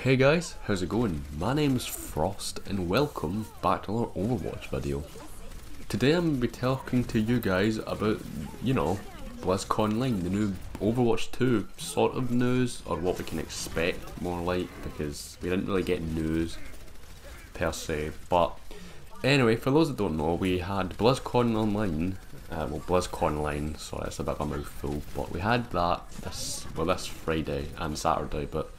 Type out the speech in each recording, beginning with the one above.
Hey guys, how's it going? My name's Frost and welcome back to another Overwatch video. Today I'm going to be talking to you guys about, BlizzConline, the new Overwatch 2 sort of news, or what we can expect more like, because we didn't really get news per se. But anyway, for those that don't know, we had BlizzConline, BlizzConline, sorry it's a bit of a mouthful, but we had that this Friday and Saturday. But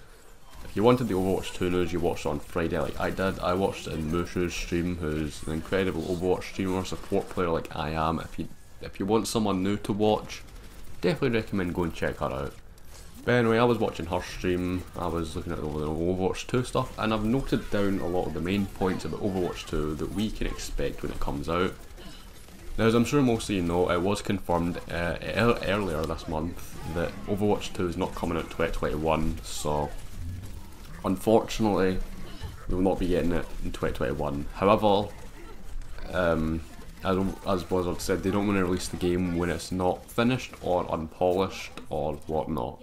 if you wanted the Overwatch 2 news, you watched it on Friday like I did. I watched it in Mushu's stream, who's an incredible Overwatch streamer, support player like I am. If you want someone new to watch, definitely recommend go and check her out. But anyway, I was watching her stream, I was looking at all the Overwatch 2 stuff, and I've noted down a lot of the main points about Overwatch 2 that we can expect when it comes out. Now, as I'm sure most of you know, it was confirmed earlier this month that Overwatch 2 is not coming out 2021, so unfortunately, we will not be getting it in 2021. However, as Blizzard said, they don't want to release the game when it's not finished or unpolished or whatnot.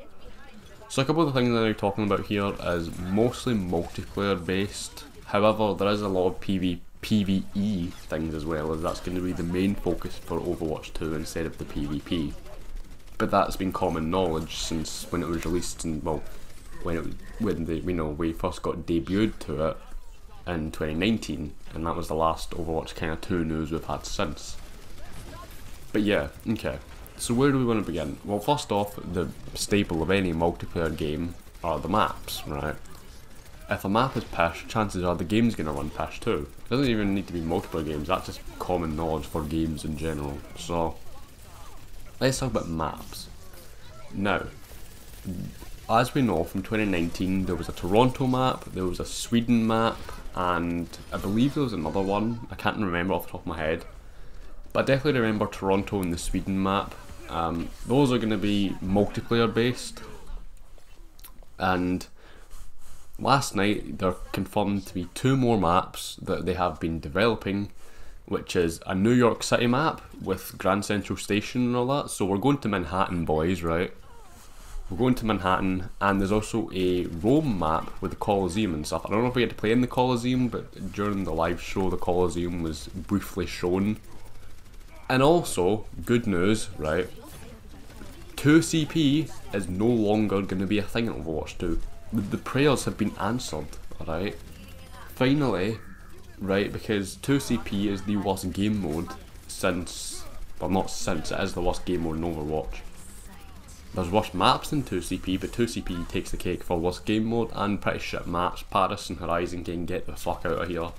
So a couple of the things that I'm talking about here is mostly multiplayer based. However, there is a lot of PvE things as well, as that's going to be the main focus for Overwatch 2 instead of the PvP. But that's been common knowledge since when it was released, and well, when we first got debuted to it in 2019, and that was the last Overwatch kind of 2 news we've had since. But yeah, okay. So where do we want to begin? Well, first off, the staple of any multiplayer game are the maps, right? If a map is pish, chances are the game's going to run pish too. It doesn't even need to be multiplayer games, that's just common knowledge for games in general. So, let's talk about maps. Now, as we know from 2019, there was a Toronto map, there was a Sweden map, and I believe there was another one. I can't remember off the top of my head, but I definitely remember Toronto and the Sweden map. Those are going to be multiplayer based, and last night they're confirmed to be 2 more maps that they have been developing, which is a New York City map with Grand Central Station and all that. So we're going to Manhattan, boys, right? We're going to Manhattan, and there's also a Rome map with the Coliseum and stuff. I don't know if we get to play in the Coliseum, but during the live show the Coliseum was briefly shown. And also, good news, right? 2CP is no longer going to be a thing in Overwatch 2. The prayers have been answered, alright? Finally, right, because 2CP is the worst game mode since, well not since, it is the worst game mode in Overwatch. There's worse maps than 2CP, but 2CP takes the cake for worst game mode and pretty shit maps. Paris and Horizon can get the fuck out of here.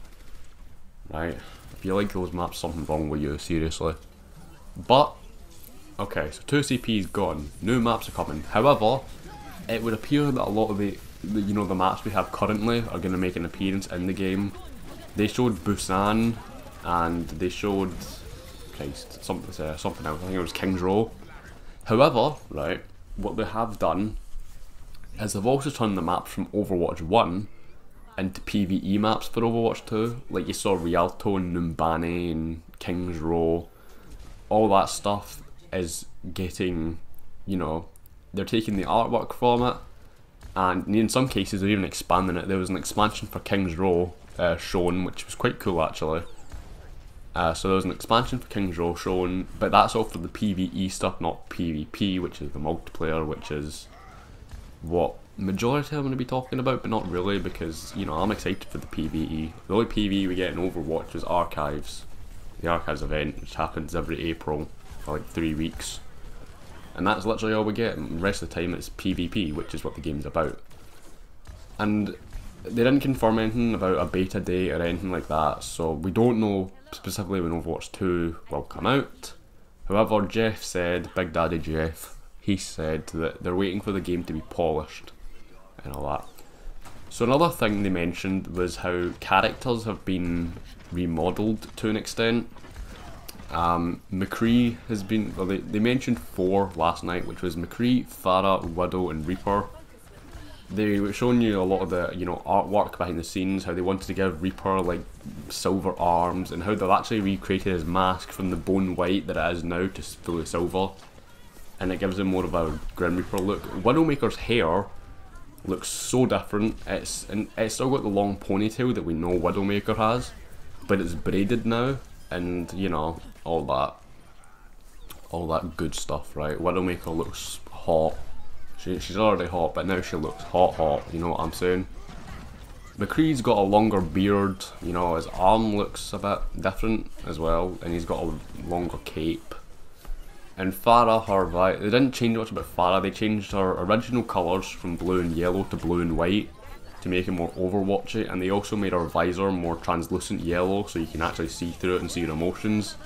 Right? If you like those maps, something wrong with you, seriously. But, okay, so 2CP is gone. New maps are coming. However, it would appear that a lot of the maps we have currently are going to make an appearance in the game. They showed Busan, and they showed, Christ, something else, I think it was King's Row. However, right, what they have done is they've also turned the maps from Overwatch 1 into PvE maps for Overwatch 2. Like you saw Rialto and Numbani and King's Row. All that stuff is getting, they're taking the artwork from it, and in some cases they're even expanding it. There was an expansion for King's Row shown, which was quite cool actually. So there was an expansion for King's Row shown, but that's all for the PvE stuff, not PvP, which is the multiplayer, which is what majority I'm going to be talking about, but not really, because, I'm excited for the PvE. The only PvE we get in Overwatch is Archives. The Archives event, which happens every April for like 3 weeks. And that's literally all we get, and the rest of the time it's PvP, which is what the game's about. And they didn't confirm anything about a beta date or anything like that, so we don't know specifically when Overwatch 2 will come out. However, Jeff said, Big Daddy Jeff, he said that they're waiting for the game to be polished and all that. So another thing they mentioned was how characters have been remodeled to an extent. Mccree has been, well, they mentioned 4 last night, which was Mccree, Farah, Widow and Reaper. They were showing you a lot of the, artwork behind the scenes, how they wanted to give Reaper like silver arms, and how they've actually recreated his mask from the bone white that it is now to fully silver, and it gives him more of a Grim Reaper look. Widowmaker's hair looks so different. It's still got the long ponytail that we know Widowmaker has, but it's braided now, and you know, all that good stuff, right? Widowmaker looks hot. She's already hot, but now she looks hot, you know what I'm saying? Mccree's got a longer beard, you know, his arm looks a bit different as well, and he's got a longer cape. And Farah, they didn't change much about Farah, they changed her original colours from blue and yellow to blue and white to make it more Overwatchy, and they also made her visor more translucent yellow so you can actually see through it and see her emotions.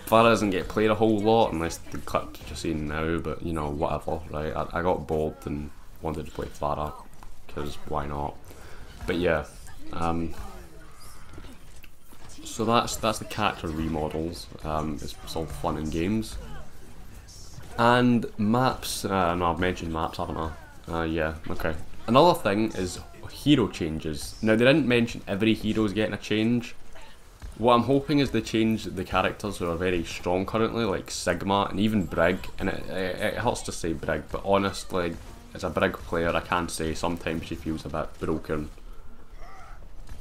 Farah doesn't get played a whole lot unless the clip you're seeing now, but you know, whatever, right? I got bored and wanted to play Farah, because why not? But yeah, so that's the character remodels. It's all fun and games. And maps, no, I've mentioned maps, haven't I? Yeah, okay. Another thing is hero changes. Now, they didn't mention every hero's getting a change. What I'm hoping is they change the characters who are very strong currently, like Sigma and even Brig. And it hurts to say Brig, but honestly, as a Brig player, I can say sometimes she feels a bit broken.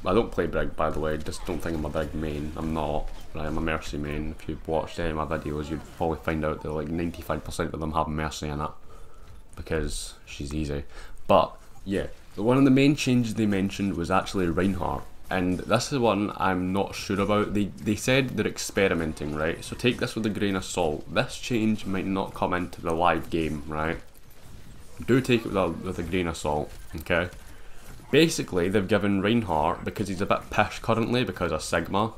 I don't play Brig, by the way, just don't think I'm a Brig main. I'm not, right? I'm a Mercy main. If you've watched any of my videos, you'd probably find out that like 95% of them have Mercy in it, because she's easy. But yeah, one of the main changes they mentioned was actually Reinhardt, and this is one I'm not sure about. They said they're experimenting, right? So take this with a grain of salt. This change might not come into the live game, right? Do take it with a grain of salt, okay? Basically, they've given Reinhardt, because he's a bit pish currently because of Sigma,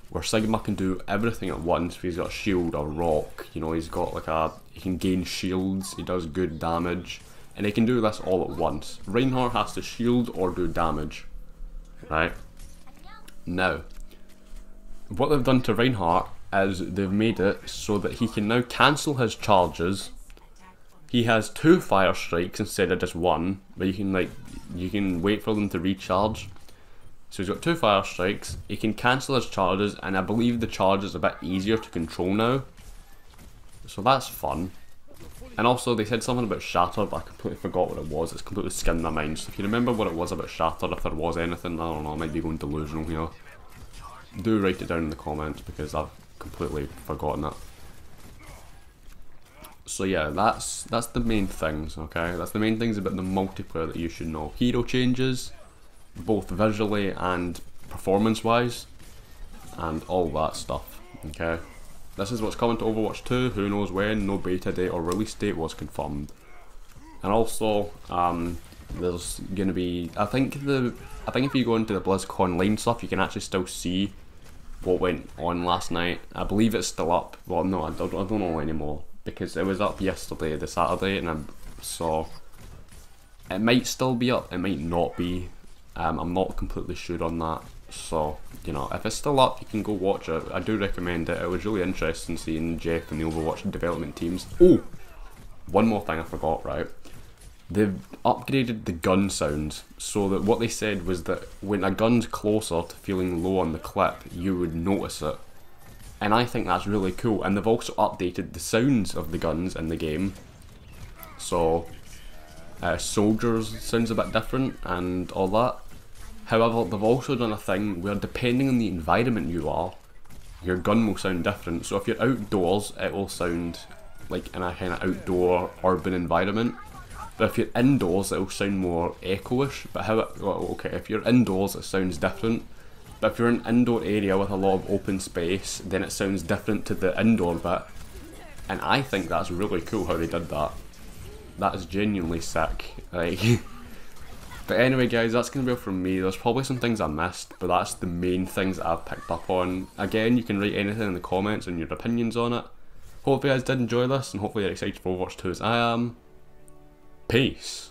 where Sigma can do everything at once. He's got a shield, a rock, you know, he's got like he can gain shields, he does good damage, and he can do this all at once. Reinhardt has to shield or do damage, right? Now, what they've done to Reinhardt is they've made it so that he can now cancel his charges. He has 2 fire strikes instead of just 1, but you can wait for them to recharge. So he's got 2 fire strikes, he can cancel his charges, and I believe the charge is a bit easier to control now. So that's fun. And also they said something about Shatter, but I completely forgot what it was. It's completely skinned my mind. So if you remember what it was about Shatter, if there was anything, I don't know, I might be going delusional here. Do write it down in the comments, because I've completely forgotten it. So yeah, that's the main things, okay? That's the main things about the multiplayer that you should know. Hero changes, both visually and performance-wise, and all that stuff, okay? This is what's coming to Overwatch 2, who knows when, no beta date or release date was confirmed. And also, there's gonna be, I think if you go into the BlizzConline stuff, you can actually still see what went on last night. I believe it's still up. Well, no, I don't know anymore, because it was up yesterday, the Saturday, and I saw it might still be up, it might not be. I'm not completely sure on that, so you know, if it's still up, you can go watch it. I do recommend it. It was really interesting seeing Jeff and the Overwatch development teams. Oh, one more thing I forgot, right? They've upgraded the gun sounds, so that what they said was that when a gun's closer to feeling low on the clip, you would notice it. And I think that's really cool, and they've also updated the sounds of the guns in the game. So, soldiers sounds a bit different and all that. However, they've also done a thing where depending on the environment you are, your gun will sound different. So if you're outdoors, it will sound like in a kind of outdoor urban environment. But if you're indoors, it will sound more echo-ish. But if you're indoors, it sounds different. But if you're in an indoor area with a lot of open space, then it sounds different to the indoor bit. And I think that's really cool how they did that. That is genuinely sick. Like, but anyway guys, that's going to be it from me. There's probably some things I missed, but that's the main things that I've picked up on. Again, you can write anything in the comments and your opinions on it. Hope you guys did enjoy this, and hopefully you're excited for Overwatch 2 as I am. Peace.